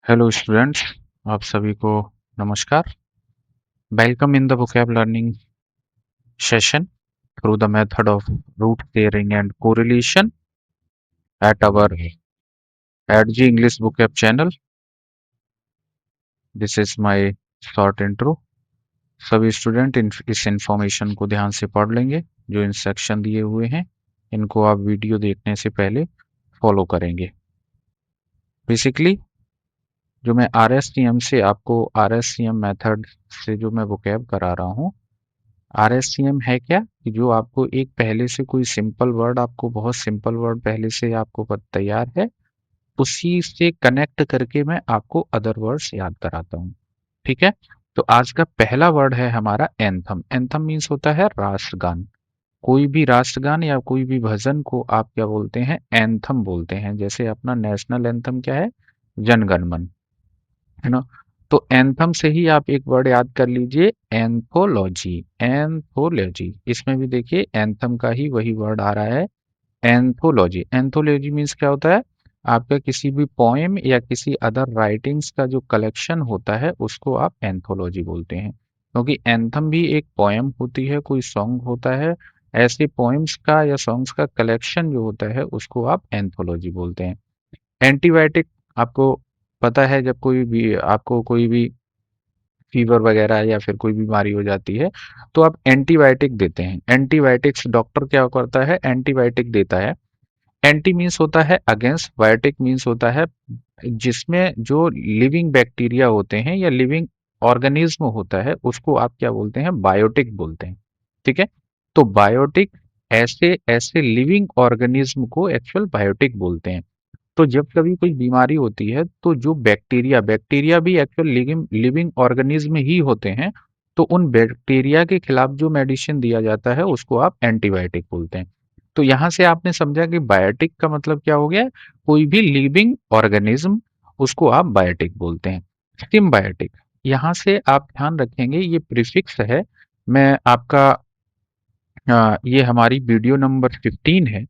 Hello students, आप सभी को नमस्कार। Welcome in the vocab learning session through the method of root theory and correlation at our ADG English vocab channel. This is my short intro. सभी student इस information को ध्यान से पढ़ लेंगे। जो इंस्ट्रक्शन दिए हुए हैं इनको आप वीडियो देखने से पहले फॉलो करेंगे। बेसिकली जो मैं RSTM से आपको RSTM मेथड से जो मैं vocab करा रहा हूँ, RSTM है क्या कि जो आपको एक पहले से कोई सिंपल वर्ड, आपको बहुत सिंपल वर्ड पहले से आपको तैयार है, उसी से कनेक्ट करके मैं आपको अदर वर्ड्स याद कराता हूँ। ठीक है, तो आज का पहला वर्ड है हमारा एंथम। एंथम मीन्स होता है राष्ट्रगान। कोई भी राष्ट्रगान या कोई भी भजन को आप क्या बोलते हैं? एंथम बोलते हैं। जैसे अपना नेशनल एंथम क्या है? जनगण मन, है ना। तो एंथम से ही आप एक वर्ड याद कर लीजिए, एंथोलॉजी। एंथोलॉजी, इसमें भी देखिए एंथम का ही वही वर्ड आ रहा है, एंथोलॉजी। एंथोलॉजी मीन्स क्या होता है? आपका किसी भी पोएम या किसी अदर राइटिंग्स का जो कलेक्शन होता है उसको आप एंथोलॉजी बोलते हैं। क्योंकि एंथम भी एक पोएम होती है, कोई सॉन्ग होता है। ऐसे पोएम्स का या सॉन्ग्स का कलेक्शन जो होता है उसको आप एंथोलॉजी बोलते हैं। एंटीबायोटिक, आपको पता है जब कोई भी आपको कोई भी फीवर वगैरह या फिर कोई बीमारी हो जाती है तो आप एंटीबायोटिक देते हैं। एंटीबायोटिक्स डॉक्टर क्या करता है? एंटीबायोटिक देता है। एंटी मीन्स होता है अगेंस्ट, बायोटिक मीन्स होता है जिसमें जो लिविंग बैक्टीरिया होते हैं या लिविंग ऑर्गेनिज्म होता है उसको आप क्या बोलते हैं? बायोटिक बोलते हैं। ठीक है, तो बायोटिक ऐसे ऐसे लिविंग ऑर्गेनिज्म को एक्चुअल बायोटिक बोलते हैं। तो जब कभी कोई बीमारी होती है तो जो बैक्टीरिया बैक्टीरिया भी एक्चुअल लिविंग लिविंग ऑर्गेनिज्म ही होते हैं, तो उन बैक्टीरिया के खिलाफ जो मेडिसिन दिया जाता है उसको आप एंटीबायोटिक बोलते हैं। तो यहाँ से आपने समझा कि बायोटिक का मतलब क्या हो गया? कोई भी लिविंग ऑर्गेनिज्म, उसको आप बायोटिक बोलते हैं। सिम्बायोटिक, यहाँ से आप ध्यान रखेंगे ये प्रीफिक्स है। मैं आपका ये हमारी वीडियो नंबर 15 है।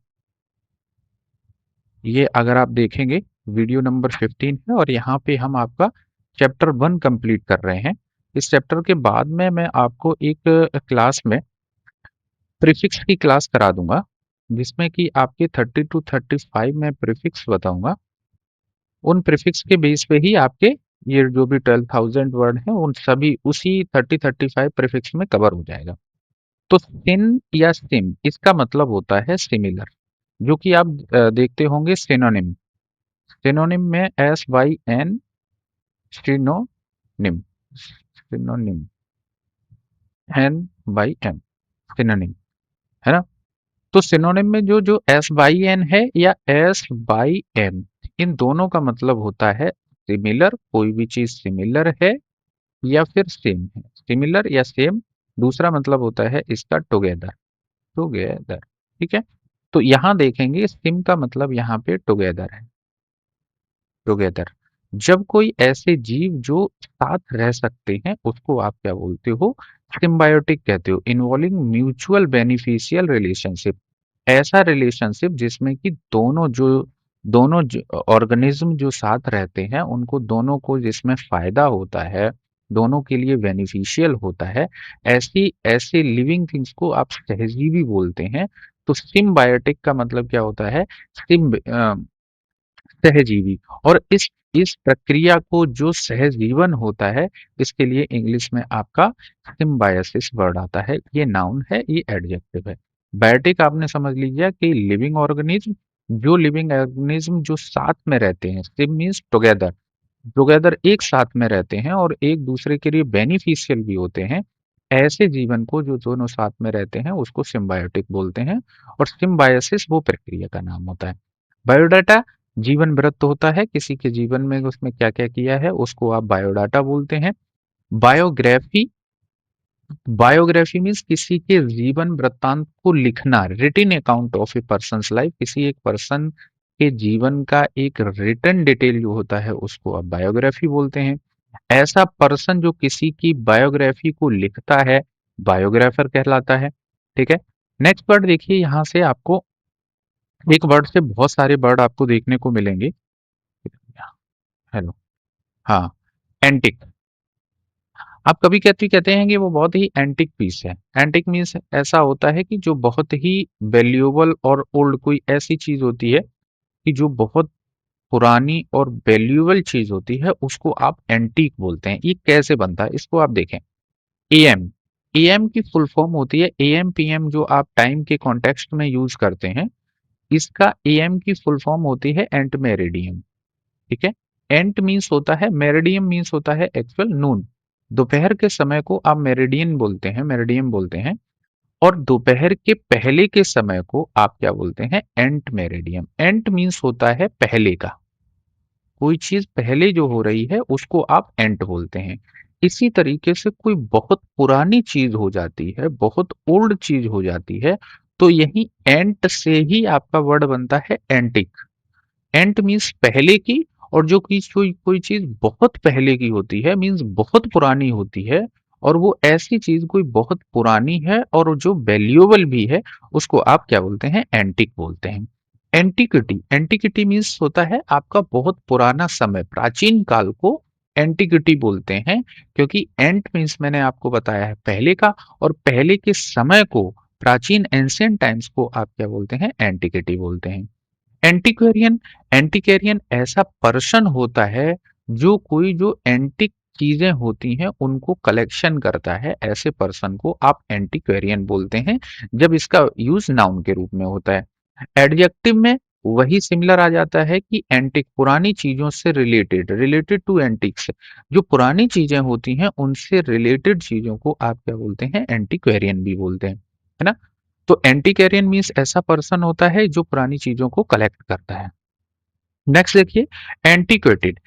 ये अगर आप देखेंगे वीडियो नंबर 15 है और यहाँ पे हम आपका चैप्टर 1 कंप्लीट कर रहे हैं। इस चैप्टर के बाद में मैं आपको एक क्लास में प्रीफिक्स की क्लास करा दूंगा, जिसमें कि आपके 30 टू 35 में प्रीफिक्स बताऊंगा। उन प्रीफिक्स के बेस पे ही आपके ये जो भी 12,000 वर्ड हैं उन सभी उसी 30-35 प्रीफिक्स में कवर हो जाएगा। तो सिन या सिम, इसका मतलब होता है सिमिलर, जो कि आप देखते होंगे सिनोनिम। सिनोनिम में SYN, synonym, synonym, NYM, synonym, है ना। तो सिनोनिम में जो जो SYN है या SYM, इन दोनों का मतलब होता है सिमिलर। कोई भी चीज सिमिलर है या फिर सेम है, सिमिलर या सेम। दूसरा मतलब होता है इसका टुगेदर, टुगेदर। ठीक है, तो यहाँ देखेंगे सिम का मतलब यहाँ पे टुगेदर है, टुगेदर। जब कोई ऐसे जीव जो साथ रह सकते हैं उसको आप क्या बोलते हो? सिम्बायोटिक कहते हो। इन्वॉल्विंग म्यूचुअल बेनिफिशियल रिलेशनशिप, ऐसा रिलेशनशिप जिसमें कि दोनों ऑर्गेनिज्म जो साथ रहते हैं उनको दोनों को जिसमें फायदा होता है, दोनों के लिए बेनिफिशियल होता है, ऐसी ऐसे लिविंग थिंग्स को आप सहजीवी बोलते हैं। तो सिम्बायोटिक का मतलब क्या होता है? सिम सहजीवी। और इस प्रक्रिया को जो सहजीवन होता है, इसके लिए इंग्लिश में आपका सिम्बायसिस वर्ड आता है। ये नाउन है, ये एडजेक्टिव है। बायोटिक आपने समझ लीजिए कि लिविंग ऑर्गेनिज्म, जो लिविंग ऑर्गेनिज्म जो साथ में रहते हैं, सिम मीन्स टुगेदर, टुगेदर एक साथ में रहते हैं और एक दूसरे के लिए बेनिफिशियल भी होते हैं। ऐसे जीवन को जो दोनों साथ में रहते हैं उसको सिम्बायोटिक बोलते हैं। और सिम्बायसिस वो प्रक्रिया का नाम होता है। बायोडाटा, जीवन वृत्त होता है किसी के जीवन में, उसमें क्या क्या किया है उसको आप बायोडाटा बोलते हैं। बायोग्राफी, बायोग्राफी मीन्स किसी के जीवन वृत्तांत को लिखना, रिटिन account of A persons life, किसी एक पर्सन के जीवन का एक रिटन डिटेल जो होता है उसको आप बायोग्राफी बोलते हैं। ऐसा पर्सन जो किसी की बायोग्राफी को लिखता है बायोग्राफर कहलाता है। ठीक है, नेक्स्ट वर्ड देखिए, यहाँ से आपको एक वर्ड से बहुत सारे वर्ड आपको देखने को मिलेंगे। हेलो, हाँ, एंटिक। आप कभी कहते हैं कि वो बहुत ही एंटिक पीस है। एंटिक मीन्स ऐसा होता है कि जो बहुत ही वैल्यूएबल और ओल्ड कोई ऐसी चीज होती है कि जो बहुत पुरानी और वैल्यूएबल चीज होती है, उसको आप एंटीक बोलते हैं। ये कैसे बनता है इसको आप देखें। एएम, एएम की फुल फॉर्म होती है एएम पीएम, जो आप टाइम के कॉन्टेक्स्ट में यूज करते हैं। इसका एएम की फुल फॉर्म होती है एंट मेरिडियम। ठीक है। एंट मीन्स होता है, मेरिडियम मीन्स होता है एक्चुअल नून। दोपहर के समय को आप मेरिडियन बोलते हैं, मेरिडियम बोलते हैं। और दोपहर के पहले के समय को आप क्या बोलते हैं? एंट मेरिडियम। एंट मीन्स होता है पहले का। कोई चीज पहले जो हो रही है उसको आप एंट बोलते हैं। इसी तरीके से कोई बहुत पुरानी चीज हो जाती है, बहुत ओल्ड चीज हो जाती है, तो यही एंट से ही आपका वर्ड बनता है एंटिक। एंट मीन्स पहले की। और जो कोई कोई चीज बहुत पहले की होती है मीन्स बहुत पुरानी होती है, और वो ऐसी चीज कोई बहुत पुरानी है और जो वैल्यूएबल भी है, उसको आप क्या बोलते हैं? एंटिक बोलते हैं। एंटिक्विटी, एंटिक्विटी मीन्स होता है आपका बहुत पुराना समय, प्राचीन काल को एंटिक्विटी बोलते हैं। क्योंकि एंट मीन्स मैंने आपको बताया है पहले का, और पहले के समय को, प्राचीन एंशियंट टाइम्स को आप क्या बोलते हैं? एंटिक्विटी बोलते हैं। एंटिक्वेरियन, एंटिक्वेरियन ऐसा पर्सन होता है जो कोई जो एंटिक चीजें होती हैं उनको कलेक्शन करता है। ऐसे पर्सन को आप एंटिक्वेरियन बोलते हैं, जब इसका यूज नाउन के रूप में होता है। एडजेक्टिव में वही सिमिलर आ जाता है कि एंटिक, पुरानी चीजों से रिलेटेड, रिलेटेड टू एंटिक्स, जो पुरानी चीजें होती हैं उनसे रिलेटेड चीजों को आप क्या बोलते हैं? एंटिक्वेरियन भी बोलते हैं, है ना। तो एंटिक्वेरियन मीन्स ऐसा पर्सन होता है जो पुरानी चीजों को कलेक्ट करता है। नेक्स्ट देखिए, एंटिक्वेटेड।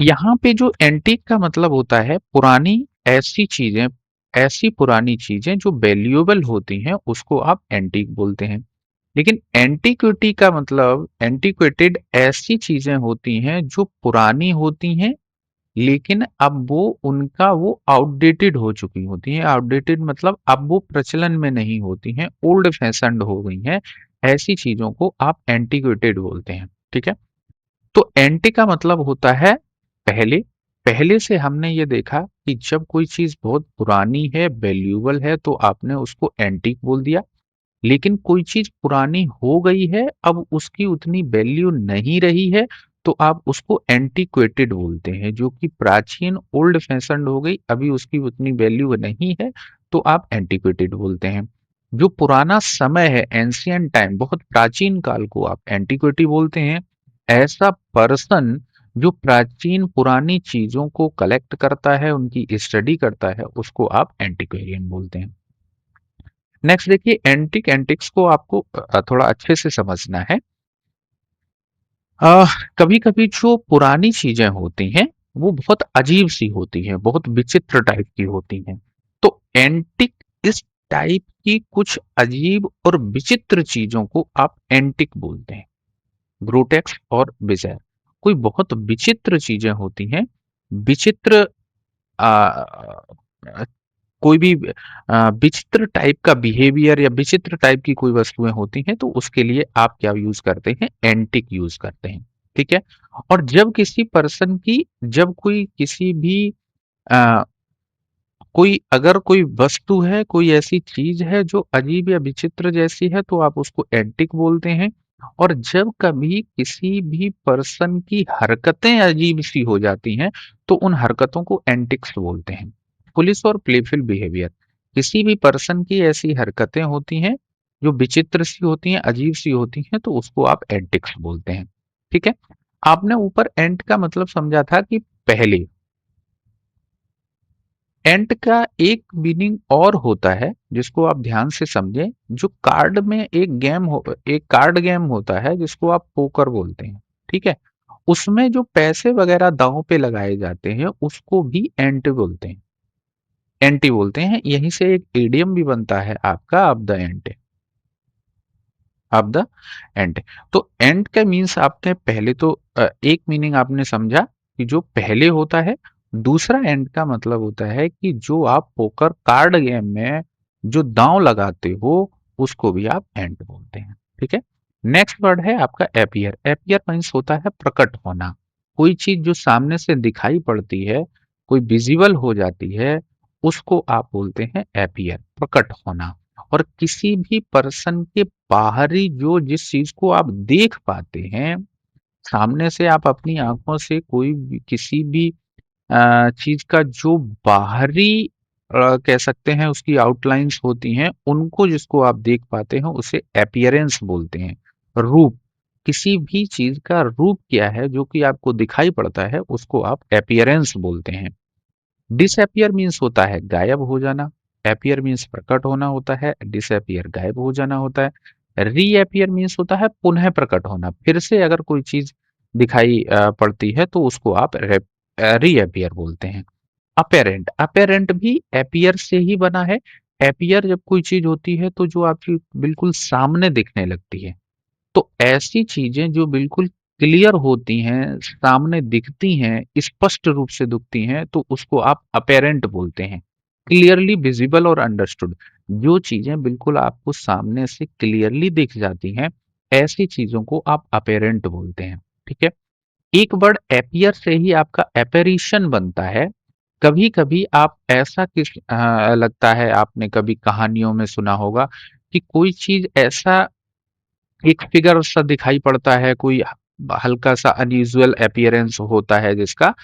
यहाँ पे जो एंटीक का मतलब होता है पुरानी, ऐसी चीजें, ऐसी पुरानी चीजें जो वैल्यूएबल होती हैं उसको आप एंटीक बोलते हैं। लेकिन एंटिक्विटी का मतलब, एंटिक्वेटेड ऐसी चीजें होती हैं जो पुरानी होती हैं, लेकिन अब वो उनका वो आउटडेटेड हो चुकी होती हैं। आउटडेटेड मतलब अब वो प्रचलन में नहीं होती हैं, ओल्ड फैशन्ड हो गई हैं। ऐसी चीजों को आप एंटिक्वेटेड बोलते हैं। ठीक है। तो एंटी का मतलब होता है पहले। पहले से हमने ये देखा कि जब कोई चीज बहुत पुरानी है, वैल्यूएबल है, तो आपने उसको एंटीक बोल दिया। लेकिन कोई चीज पुरानी हो गई है, अब उसकी उतनी वैल्यू नहीं रही है, तो आप उसको एंटीक्वेटेड बोलते हैं। जो कि प्राचीन, ओल्ड फैशन्ड हो गई, अभी उसकी उतनी वैल्यू नहीं है, तो आप एंटीक्वेटेड बोलते हैं। जो पुराना समय है, एंशियंट टाइम, बहुत प्राचीन काल को आप एंटीक्विटी बोलते हैं। ऐसा पर्सन जो प्राचीन पुरानी चीजों को कलेक्ट करता है, उनकी स्टडी करता है, उसको आप एंटिक्वेरियन बोलते हैं। नेक्स्ट देखिए, एंटिक, एंटिक्स को आपको थोड़ा अच्छे से समझना है। कभी कभी जो पुरानी चीजें होती हैं वो बहुत अजीब सी होती हैं, बहुत विचित्र टाइप की होती हैं। तो एंटिक इस टाइप की कुछ अजीब और विचित्र चीजों को आप एंटिक बोलते हैं। ग्रोटेक्स और बिजार, कोई बहुत विचित्र चीजें होती हैं, विचित्र, कोई भी विचित्र टाइप का बिहेवियर या विचित्र टाइप की कोई वस्तुएं होती हैं, तो उसके लिए आप क्या यूज करते हैं? एंटिक यूज करते हैं। ठीक है। और जब किसी पर्सन की, जब कोई किसी भी आ, कोई अगर कोई वस्तु है, कोई ऐसी चीज है जो अजीब या विचित्र जैसी है, तो आप उसको एंटिक बोलते हैं। और जब कभी किसी भी पर्सन की हरकतें अजीब सी हो जाती हैं, तो उन हरकतों को एंटिक्स बोलते हैं। पुलिस और प्लेफुल बिहेवियर, किसी भी पर्सन की ऐसी हरकतें होती हैं जो विचित्र सी होती हैं, अजीब सी होती हैं, तो उसको आप एंटिक्स बोलते हैं। ठीक है। आपने ऊपर एंट का मतलब समझा था कि पहले। एंट का एक मीनिंग और होता है जिसको आप ध्यान से समझें। जो कार्ड में एक कार्ड गेम होता है जिसको आप पोकर बोलते हैं। ठीक है। उसमें जो पैसे वगैरह दांव पे लगाए जाते हैं उसको भी एंट बोलते हैं, एंटी बोलते हैं। यहीं से एक एडियम भी बनता है आपका, of the ant, of the ant. तो एंट का मीन्स आपने पहले तो एक मीनिंग आपने समझा कि जो पहले होता है। दूसरा एंड का मतलब होता है कि जो आप पोकर कार्ड गेम में जो दांव लगाते हो उसको भी आप एंड बोलते हैं। ठीक है। नेक्स्ट वर्ड है आपका एपियर। एपियर मीन्स होता है प्रकट होना। कोई चीज जो सामने से दिखाई पड़ती है, कोई विजिबल हो जाती है, उसको आप बोलते हैं एपियर, प्रकट होना। और किसी भी पर्सन के बाहरी जो जिस चीज को आप देख पाते हैं, सामने से आप अपनी आंखों से कोई भी किसी भी चीज का जो बाहरी कह सकते हैं उसकी आउटलाइंस होती हैं, उनको जिसको आप देख पाते हैं उसे अपीयरेंस बोलते हैं। रूप, किसी भी चीज का रूप क्या है जो कि आपको दिखाई पड़ता है, उसको आप अपीयरेंस बोलते हैं। डिसअपियर मीन्स होता है गायब हो जाना, अपीयर मीन्स प्रकट होना होता है, डिसअपियर गायब हो जाना होता है, रीअपियर मीन्स होता है पुनः प्रकट होना। फिर से अगर कोई चीज दिखाई पड़ती है तो उसको आप रीअपियर बोलते हैं। अपेरेंट, अपेरेंट भी एपियर से ही बना है। एपियर जब कोई चीज होती है तो जो आपकी बिल्कुल सामने दिखने लगती है, तो ऐसी चीजें जो बिल्कुल क्लियर होती हैं, सामने दिखती हैं, स्पष्ट रूप से दिखती हैं, तो उसको आप अपेरेंट बोलते हैं। क्लियरली विजिबल और अंडरस्टूड, जो चीजें बिल्कुल आपको सामने से क्लियरली दिख जाती हैं, ऐसी चीजों को आप अपेरेंट बोलते हैं। ठीक है। एक वर्ड एपियर से ही आपका एपेरिशन बनता है। कभी कभी आप ऐसा लगता है, आपने कभी कहानियों में सुना होगा कि कोई चीज ऐसा एक फिगर सा दिखाई पड़ता है, कोई हल्का सा अनयूजुअल अपीयरेंस होता है जिसका,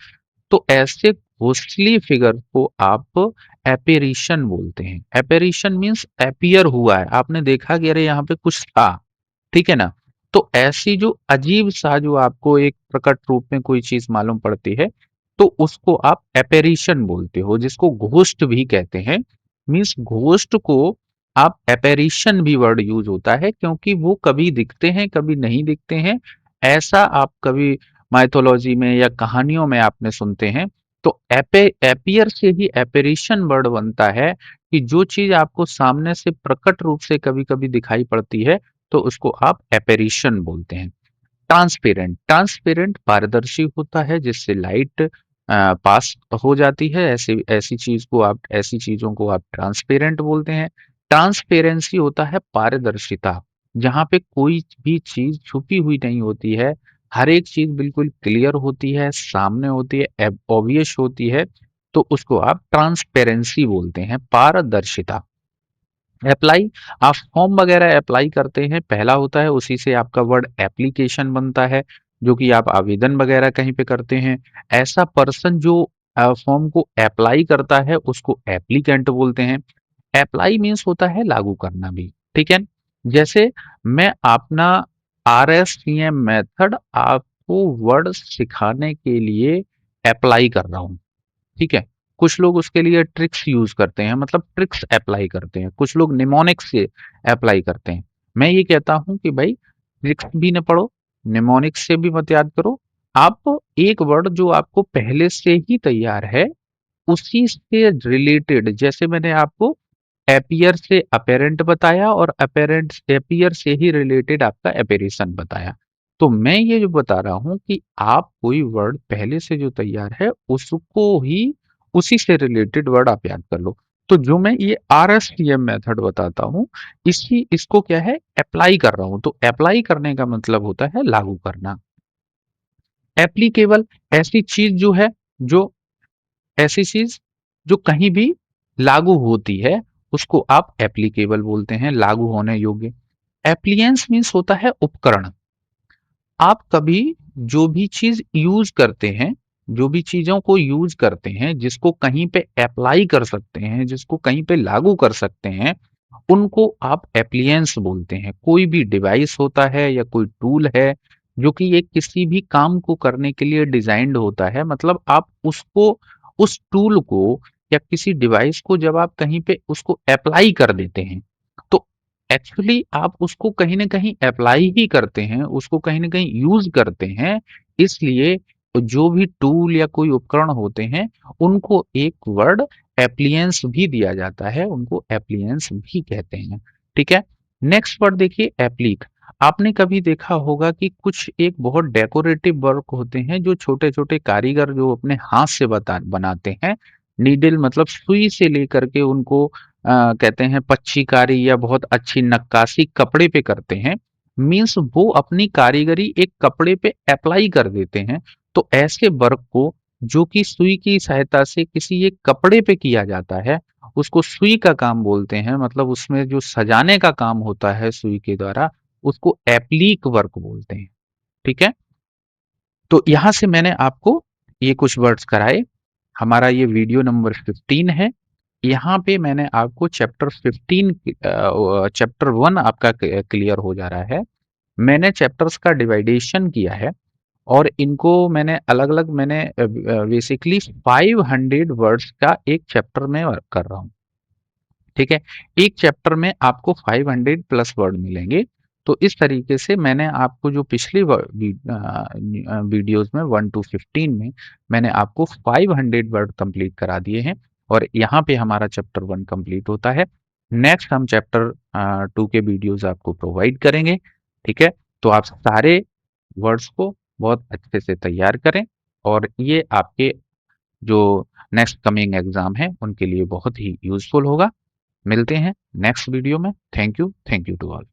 तो ऐसे घोस्टली फिगर को आप एपेरिशन बोलते हैं। एपेरिशन मीन्स अपीयर हुआ है, आपने देखा कि अरे यहाँ पे कुछ था। ठीक है ना। तो ऐसी जो अजीब सा जो आपको एक प्रकट रूप में कोई चीज मालूम पड़ती है, तो उसको आप एपेरिशन बोलते हो, जिसको घोस्ट भी कहते हैं। मीन्स घोस्ट को आप एपेरिशन भी वर्ड यूज होता है, क्योंकि वो कभी दिखते हैं कभी नहीं दिखते हैं। ऐसा आप कभी माइथोलॉजी में या कहानियों में आपने सुनते हैं। तो एपियर से ही एपेरिशन वर्ड बनता है, कि जो चीज आपको सामने से प्रकट रूप से कभी कभी दिखाई पड़ती है, तो उसको आप एपेरिशन बोलते हैं। ट्रांसपेरेंट, ट्रांसपेरेंट पारदर्शी होता है, जिससे लाइट पास हो जाती है, ऐसी ऐसी चीज को आप, ऐसी चीजों को आप ट्रांसपेरेंट बोलते हैं। ट्रांसपेरेंसी होता है पारदर्शिता, जहां पे कोई भी चीज छुपी हुई नहीं होती है, हर एक चीज बिल्कुल क्लियर होती है, सामने होती है, ऑब्वियस होती है, तो उसको आप ट्रांसपेरेंसी बोलते हैं, पारदर्शिता। अप्लाई, आप फॉर्म वगैरह अप्लाई करते हैं, पहला होता है, उसी से आपका वर्ड एप्लीकेशन बनता है, जो कि आप आवेदन वगैरह कहीं पे करते हैं। ऐसा पर्सन जो फॉर्म को अप्लाई करता है उसको एप्लीकेंट बोलते हैं। अप्लाई मीन्स होता है लागू करना भी। ठीक है। जैसे मैं अपना RSCM मेथड आपको वर्ड सिखाने के लिए अप्लाई कर रहा हूँ। ठीक है। कुछ लोग उसके लिए ट्रिक्स यूज करते हैं, मतलब ट्रिक्स अप्लाई करते हैं, कुछ लोग निमोनिक्स से अप्लाई करते हैं। मैं ये कहता हूं कि भाई ट्रिक्स भी न पढ़ो, निमोनिक्स से भी मत याद करो। आप एक वर्ड जो आपको पहले से ही तैयार है, उसी से रिलेटेड, जैसे मैंने आपको एपियर से अपेरेंट बताया और अपेरेंट एपियर से ही रिलेटेड आपका एपेरिशन बताया, तो मैं ये जो बता रहा हूं कि आप कोई वर्ड पहले से जो तैयार है उसको ही, उसी से रिलेटेड वर्ड आप याद कर लो। तो जो मैं ये RSTM मेथड बताता हूँ, इसी इसको क्या है, अप्लाई कर रहा हूं। तो अप्लाई करने का मतलब होता है लागू करना। एप्लीकेबल, ऐसी चीज जो है, जो ऐसी चीज जो कहीं भी लागू होती है, उसको आप एप्लीकेबल बोलते हैं, लागू होने योग्य। एप्लियंस मीन्स होता है उपकरण। आप कभी जो भी चीज यूज करते हैं, जो भी चीजों को यूज करते हैं, जिसको कहीं पे अप्लाई कर सकते हैं, जिसको कहीं पे लागू कर सकते हैं, उनको आप एप्लियंस बोलते हैं। कोई भी डिवाइस होता है या कोई टूल है जो कि एक किसी भी काम को करने के लिए डिजाइंड होता है, मतलब आप उसको, उस टूल को या किसी डिवाइस को जब आप कहीं पे उसको अप्लाई कर देते हैं, तो एक्चुअली आप उसको कहीं ना कहीं अप्लाई ही करते हैं, उसको कहीं ना कहीं यूज करते हैं। इसलिए जो भी टूल या कोई उपकरण होते हैं, उनको एक वर्ड एप्लियंस भी दिया जाता है, उनको एप्लियंस भी कहते हैं। ठीक है। नेक्स्ट वर्ड देखिए, एप्लीक। आपने कभी देखा होगा कि कुछ एक बहुत डेकोरेटिव वर्क होते हैं, जो छोटे छोटे कारीगर जो अपने हाथ से बनाते हैं, नीडल मतलब सुई से लेकर के उनको कहते हैं पच्चीकारी या बहुत अच्छी नक्काशी कपड़े पे करते हैं। मीन्स वो अपनी कारीगरी एक कपड़े पे अप्लाई कर देते हैं, तो ऐसे वर्क को जो कि सुई की सहायता से किसी एक कपड़े पे किया जाता है, उसको सुई का काम बोलते हैं। मतलब उसमें जो सजाने का काम होता है सुई के द्वारा, उसको एप्लीक वर्क बोलते हैं। ठीक है। तो यहां से मैंने आपको ये कुछ वर्ड्स कराए। हमारा ये वीडियो नंबर 15 है। यहाँ पे मैंने आपको चैप्टर 15 चैप्टर 1 आपका क्लियर हो जा रहा है। मैंने चैप्टर्स का डिवाइडेशन किया है और इनको मैंने अलग-अलग मैंने बेसिकली 500 वर्ड्स का एक चैप्टर में वर्क कर रहा हूँ। ठीक है। एक चैप्टर में आपको 500 प्लस वर्ड मिलेंगे। तो इस तरीके से मैंने आपको जो पिछली वीडियोस में 1 टू 15 में मैंने आपको 500 वर्ड कंप्लीट करा दिए हैं और यहाँ पे हमारा चैप्टर 1 कंप्लीट होता है। नेक्स्ट हम चैप्टर 2 के वीडियोस आपको प्रोवाइड करेंगे। ठीक है। तो आप सारे वर्ड्स को बहुत अच्छे से तैयार करें और ये आपके जो नेक्स्ट कमिंग एग्जाम है उनके लिए बहुत ही यूजफुल होगा। मिलते हैं नेक्स्ट वीडियो में। Thank you to all.